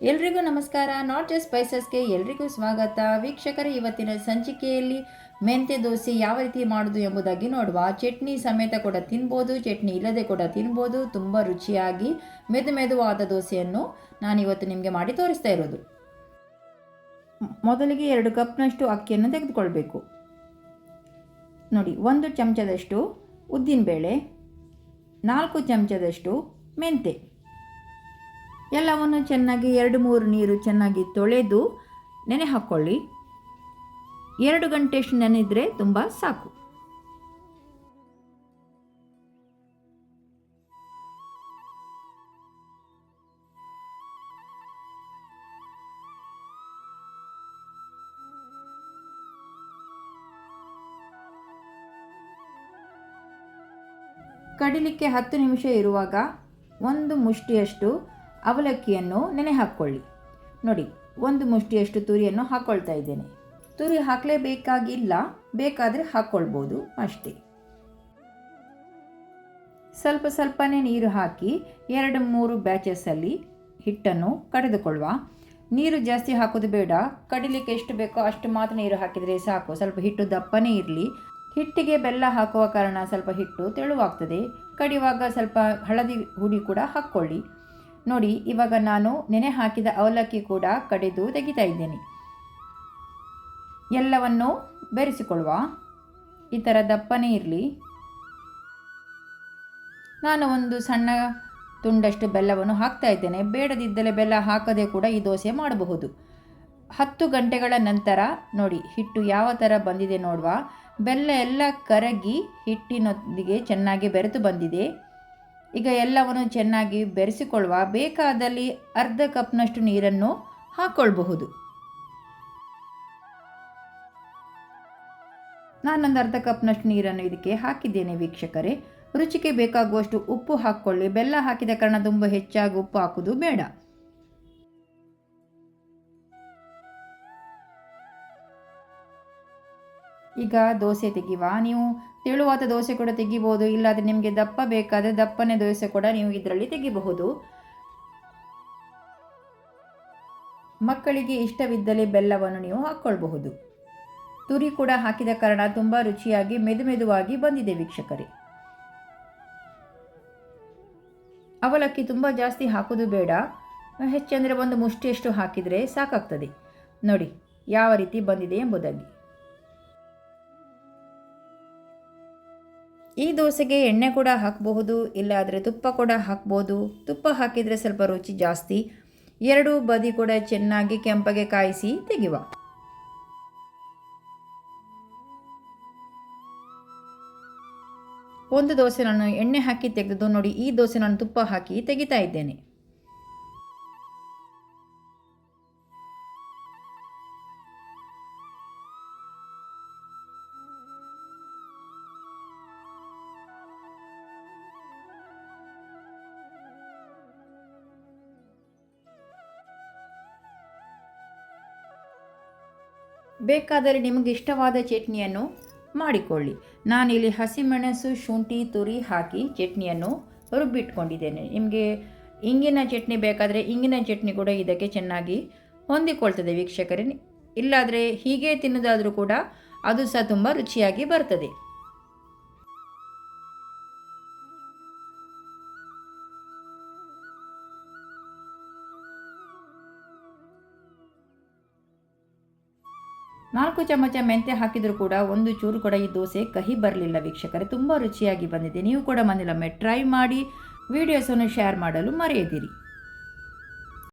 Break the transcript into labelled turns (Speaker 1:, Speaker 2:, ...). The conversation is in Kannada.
Speaker 1: ಎಲ್ರಿಗೂ ನಮಸ್ಕಾರ. ನಾಟ್ ಜಸ್ಟ್ ಸ್ಪೈಸಸ್ಗೆ ಎಲ್ರಿಗೂ ಸ್ವಾಗತ. ವೀಕ್ಷಕರೇ, ಇವತ್ತಿನ ಸಂಚಿಕೆಯಲ್ಲಿ ಮೆಂತ್ಯ ದೋಸೆ ಯಾವ ರೀತಿ ಮಾಡೋದು ಎಂಬುದಾಗಿ ನೋಡುವ. ಚಟ್ನಿ ಸಮೇತ ಕೂಡ ತಿನ್ಬೋದು, ಚಟ್ನಿ ಇಲ್ಲದೆ ಕೂಡ ತಿನ್ಬೋದು. ತುಂಬ ರುಚಿಯಾಗಿ ಮೆದುವಾದ ದೋಸೆಯನ್ನು ನಾನಿವತ್ತು ನಿಮಗೆ ಮಾಡಿ ತೋರಿಸ್ತಾ ಇರೋದು. ಮೊದಲಿಗೆ 2 ಕಪ್ನಷ್ಟು ಅಕ್ಕಿಯನ್ನು ತೆಗೆದುಕೊಳ್ಬೇಕು. ನೋಡಿ, 1 ಚಮಚದಷ್ಟು ಉದ್ದಿನಬೇಳೆ, 4 ಚಮಚದಷ್ಟು ಮೆಂತೆ, ಎಲ್ಲವನ್ನು ಚೆನ್ನಾಗಿ 2-3 ನೀರು ಚೆನ್ನಾಗಿ ತೊಳೆದು ನೆನೆ ಹಾಕ್ಕೊಳ್ಳಿ. 2 ಗಂಟೆಯಷ್ಟು ನೆನೆದರೆ ತುಂಬ ಸಾಕು. ಕಡಿಲಿಕ್ಕೆ 10 ನಿಮಿಷ ಇರುವಾಗ 1 ಮುಷ್ಟಿಯಷ್ಟು ಅವಲಕ್ಕಿಯನ್ನು ನೆನೆ ಹಾಕ್ಕೊಳ್ಳಿ. ನೋಡಿ, 1 ಮುಷ್ಟಿಯಷ್ಟು ತುರಿಯನ್ನು ಹಾಕ್ಕೊಳ್ತಾ ಇದ್ದೇನೆ. ತುರಿ ಹಾಕಲೇಬೇಕಾಗಿಲ್ಲ, ಬೇಕಾದರೆ ಹಾಕ್ಕೊಳ್ಬೋದು ಅಷ್ಟೇ. ಸ್ವಲ್ಪನೇ ನೀರು ಹಾಕಿ 2-3 ಬ್ಯಾಚಸ್ಸಲ್ಲಿ ಹಿಟ್ಟನ್ನು ಕಡೆದುಕೊಳ್ಳುವ. ನೀರು ಜಾಸ್ತಿ ಹಾಕೋದು ಬೇಡ, ಕಡಿಲಿಕ್ಕೆ ಎಷ್ಟು ಬೇಕೋ ಅಷ್ಟು ಮಾತ್ರ ನೀರು ಹಾಕಿದರೆ ಸಾಕು. ಸ್ವಲ್ಪ ಹಿಟ್ಟು ದಪ್ಪನೇ ಇರಲಿ. ಹಿಟ್ಟಿಗೆ ಬೆಲ್ಲ ಹಾಕುವ ಕಾರಣ ಸ್ವಲ್ಪ ಹಿಟ್ಟು ತೆಳುವಾಗ್ತದೆ. ಕಡಿಯುವಾಗ ಸ್ವಲ್ಪ ಹಳದಿ ಹುಡಿ ಕೂಡ ಹಾಕ್ಕೊಳ್ಳಿ. ನೋಡಿ, ಇವಾಗ ನಾನು ನೆನೆ ಹಾಕಿದ ಅವಲಕ್ಕಿ ಕೂಡ ಕಡೆದು ತೆಗಿತಾ ಇದ್ದೇನೆ. ಎಲ್ಲವನ್ನು ಬೆರೆಸಿಕೊಳ್ಳುವ. ಈ ಥರ ದಪ್ಪನೇ ಇರಲಿ. ನಾನು ಒಂದು ಸಣ್ಣ ತುಂಡಷ್ಟು ಬೆಲ್ಲವನ್ನು ಹಾಕ್ತಾ ಇದ್ದೇನೆ. ಬೇಡದಿದ್ದರೆ ಬೆಲ್ಲ ಹಾಕದೆ ಕೂಡ ಈ ದೋಸೆ ಮಾಡಬಹುದು. 10 ಗಂಟೆಗಳ ನಂತರ ನೋಡಿ, ಹಿಟ್ಟು ಯಾವ ಥರ ಬಂದಿದೆ ನೋಡುವ. ಬೆಲ್ಲ ಎಲ್ಲ ಕರಗಿ ಹಿಟ್ಟಿನೊಂದಿಗೆ ಚೆನ್ನಾಗಿ ಬೆರೆತು ಬಂದಿದೆ. ಈಗ ಎಲ್ಲವನ್ನು ಚೆನ್ನಾಗಿ ಬೆರೆಸಿಕೊಳ್ಳುವ. ಬೇಕಾದಲ್ಲಿ ಅರ್ಧ ಕಪ್ನಷ್ಟು ನೀರನ್ನು ಹಾಕ್ಕೊಳ್ಬಹುದು. ನಾನೊಂದು ಅರ್ಧ ಕಪ್ನಷ್ಟು ನೀರನ್ನು ಇದಕ್ಕೆ ಹಾಕಿದ್ದೇನೆ. ವೀಕ್ಷಕರೇ, ರುಚಿಗೆ ಬೇಕಾಗುವಷ್ಟು ಉಪ್ಪು ಹಾಕ್ಕೊಳ್ಳಿ. ಬೆಲ್ಲ ಹಾಕಿದ ಕಾರಣ ತುಂಬ ಹೆಚ್ಚಾಗಿ ಉಪ್ಪು ಹಾಕೋದು ಬೇಡ. ಈಗ ದೋಸೆ ತೆಗೆಯುವ. ನೀವು ತೆಳುವಾದ ದೋಸೆ ಕೂಡ ತೆಗಿಬೋದು, ಇಲ್ಲಾದರೆ ನಿಮಗೆ ದಪ್ಪ ಬೇಕಾದರೆ ದಪ್ಪನೆ ದೋಸೆ ಕೂಡ ನೀವು ಇದರಲ್ಲಿ ತೆಗಿಬಹುದು. ಮಕ್ಕಳಿಗೆ ಇಷ್ಟವಿದ್ದಲ್ಲಿ ಬೆಲ್ಲವನ್ನು ನೀವು ಹಾಕ್ಕೊಳ್ಬಹುದು. ತುರಿ ಕೂಡ ಹಾಕಿದ ಕಾರಣ ತುಂಬ ರುಚಿಯಾಗಿ ಮೆದುವಾಗಿ ಬಂದಿದೆ. ವೀಕ್ಷಕರೇ, ಅವಲಕ್ಕಿ ತುಂಬ ಜಾಸ್ತಿ ಹಾಕೋದು ಬೇಡ, ಹೆಚ್ಚಂದರೆ 1 ಮುಷ್ಟಿಯಷ್ಟು ಹಾಕಿದರೆ ಸಾಕಾಗ್ತದೆ. ನೋಡಿ ಯಾವ ರೀತಿ ಬಂದಿದೆ ಎಂಬುದಾಗಿ. ಈ ದೋಸೆಗೆ ಎಣ್ಣೆ ಕೂಡ ಹಾಕಬಹುದು, ಇಲ್ಲಾದರೆ ತುಪ್ಪ ಕೂಡ ಹಾಕ್ಬೋದು. ತುಪ್ಪ ಹಾಕಿದರೆ ಸ್ವಲ್ಪ ರುಚಿ ಜಾಸ್ತಿ. 2 ಬದಿ ಕೂಡ ಚೆನ್ನಾಗಿ ಕೆಂಪಗೆ ಕಾಯಿಸಿ ತೆಗೆಯುವ. ಒಂದು ದೋಸೆ ನಾನು ಎಣ್ಣೆ ಹಾಕಿ ತೆಗೆದು ನೋಡಿ, ಈ ದೋಸೆ ನಾನು ತುಪ್ಪ ಹಾಕಿ ತೆಗಿತಾ ಇದ್ದೇನೆ. ಬೇಕಾದರೆ ನಿಮಗೆ ಇಷ್ಟವಾದ ಚಟ್ನಿಯನ್ನು ಮಾಡಿಕೊಳ್ಳಿ. ನಾನಿಲ್ಲಿ ಹಸಿಮೆಣಸು, ಶುಂಠಿ, ತುರಿ ಹಾಕಿ ಚಟ್ನಿಯನ್ನು ರುಬ್ಬಿಟ್ಕೊಂಡಿದ್ದೇನೆ. ನಿಮಗೆ ಇಂಗಿನ ಚಟ್ನಿ ಬೇಕಾದರೆ ಇಂಗಿನ ಚಟ್ನಿ ಕೂಡ ಇದಕ್ಕೆ ಚೆನ್ನಾಗಿ ಹೊಂದಿಕೊಳ್ತದೆ. ವೀಕ್ಷಕರೇ, ಇಲ್ಲಾದರೆ ಹೀಗೆ ತಿನ್ನೋದಾದರೂ ಕೂಡ ಅದು ಸಹ ತುಂಬ ರುಚಿಯಾಗಿ ಬರ್ತದೆ. ನಾಲ್ಕು ಚಮಚ ಮೆಂತ್ಯ ಹಾಕಿದರೂ ಕೂಡ ಒಂದು ಚೂರು ಕೂಡ ಈ ದೋಸೆ ಕಹಿ ಬರಲಿಲ್ಲ. ವೀಕ್ಷಕರೇ, ತುಂಬ ರುಚಿಯಾಗಿ ಬಂದಿದೆ. ನೀವು ಕೂಡ ಮನೆಯಲ್ಲೊಮ್ಮೆ ಟ್ರೈ ಮಾಡಿ. ವಿಡಿಯೋಸನ್ನು ಶೇರ್ ಮಾಡಲು ಮರೆಯದಿರಿ.